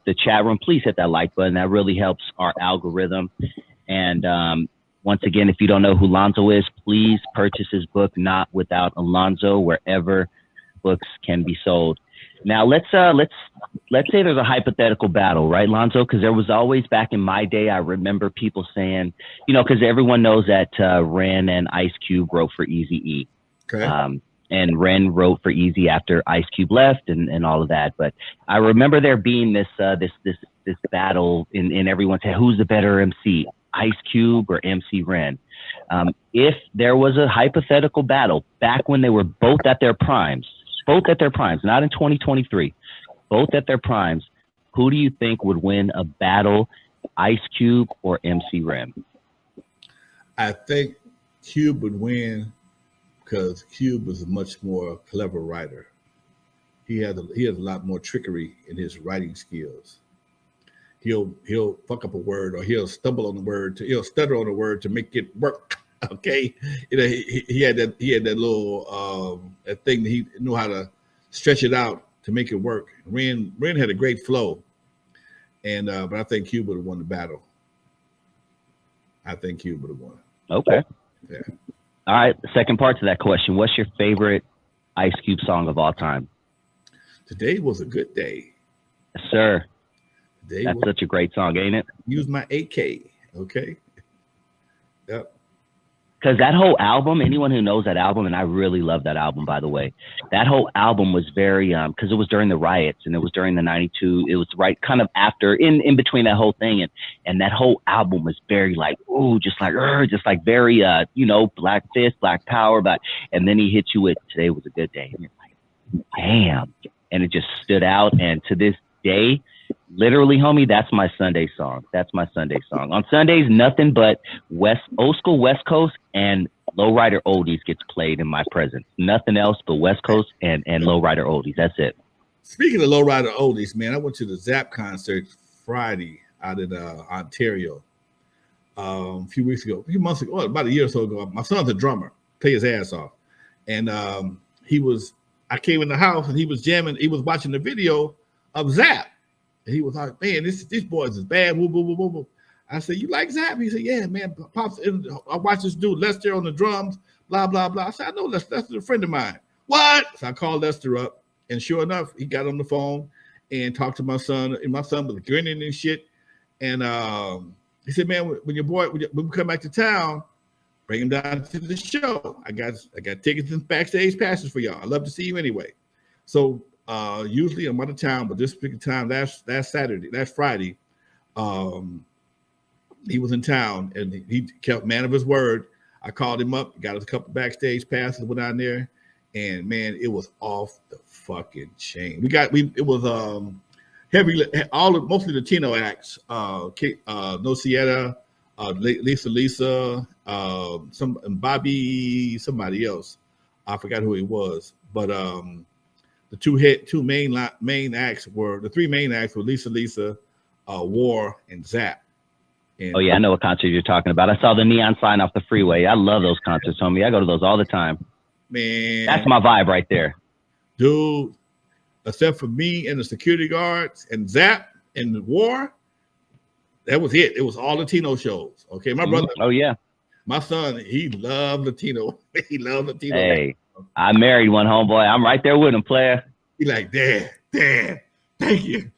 the chat room, please hit that like button. That really helps our algorithm. And once again, if you don't know who Lonzo is, please purchase his book, Not Without Alonzo, wherever books can be sold. Now let's say there's a hypothetical battle, right, Lonzo? Because there was always, back in my day, I remember people saying, because everyone knows that REN and Ice Cube wrote for Eazy E. Okay. And REN wrote for Eazy after Ice Cube left and all of that. But I remember there being this battle, and everyone said, who's the better MC, Ice Cube or MC REN? If there was a hypothetical battle back when they were both at their primes, not in 2023, both at their primes, who do you think would win a battle, Ice Cube or MC REN? I think Cube would win because Cube is a much more clever writer. He has a lot more trickery in his writing skills. He'll fuck up a word, or he'll stumble on the word, he'll stutter on a word to make it work. Okay, he had that little that thing that he knew how to stretch it out to make it work. Ren had a great flow, and but I think Cube would have won the battle. I think Cube would have won. Okay. Yeah. All right. Second part to that question: what's your favorite Ice Cube song of all time? Today was a good day. Yes, sir. That's such a great song, ain't it? Use my AK. Okay. Yep. Because that whole album, anyone who knows that album, and I really love that album, by the way, that whole album was very, because it was during the riots and it was during the 92, it was right kind of after, in between that whole thing. And that whole album was very like, ooh, just like very, Black Fist, Black Power. And then he hit you with Today Was a Good Day. And you're like, damn. And it just stood out. And to this day, literally, homie, that's my Sunday song. On Sundays, nothing but old school West Coast and lowrider oldies gets played in my presence. Nothing else but West Coast and lowrider oldies. That's it. Speaking of lowrider oldies, man, I went to the Zap concert Friday out in Ontario a few months ago, about a year or so ago. My son's a drummer, play his ass off. And I came in the house and he was jamming. He was watching the video of Zap. And he was like, man, these boys is bad. Woo, woo, woo, woo, woo. I said, you like Zap? He said, yeah, man. Pops, I watched this dude, Lester, on the drums, blah, blah, blah. I said, I know Lester's a friend of mine. What? So I called Lester up, and sure enough, he got on the phone and talked to my son. And my son was grinning and shit. And he said, man, when we come back to town, bring him down to the show. I got tickets and backstage passes for y'all. I'd love to see you anyway. So usually I'm out of town, but this particular time, last Friday, he was in town and he kept man of his word. I called him up, got us a couple backstage passes, went down there, and man, it was off the fucking chain. It was heavy, mostly Latino acts. No Sieta, Lisa, Bobby, somebody else. I forgot who he was, but the three main acts were Lisa, War, and Zap. And, oh yeah, I know what concert you're talking about. I saw the neon sign off the freeway. I love those concerts, homie. I go to those all the time. Man, that's my vibe right there, dude. Except for me and the security guards and Zap and the War, that was it. It was all Latino shows. Okay, my brother. Oh yeah, my son. He loved Latino. He loved Latino. Hey, I married one, homeboy. I'm right there with him, player. He like, Dad, thank you.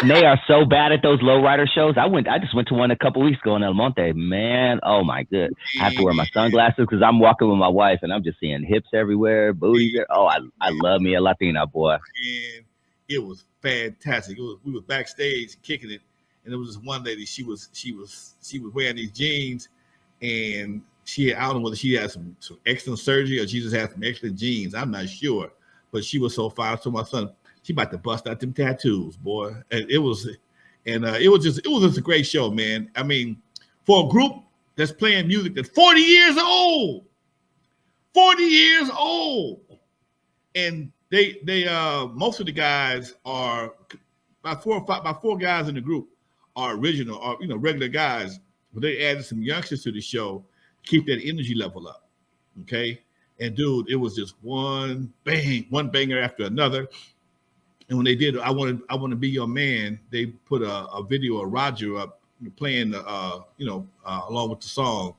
And they are so bad at those lowrider shows. I just went to one a couple weeks ago in El Monte. Man, oh my good. I have to wear my sunglasses because I'm walking with my wife and I'm just seeing hips everywhere, booties. Oh, I love me a Latina, boy. And it was fantastic. We were backstage kicking it, and there was this one lady. She was wearing these jeans, and I don't know whether she had some excellent surgery or she just had some excellent jeans. I'm not sure, but she was so fine. So my son, she about to bust out them tattoos, boy. And it was just a great show, man. I mean, for a group that's playing music that's 40 years old, and they most of the guys are about four guys in the group are original, or regular guys, but they added some youngsters to the show to keep that energy level up. Okay, and dude, it was just one banger after another. And when they did I Want to Be Your Man, they put a video of Roger up playing the along with the song.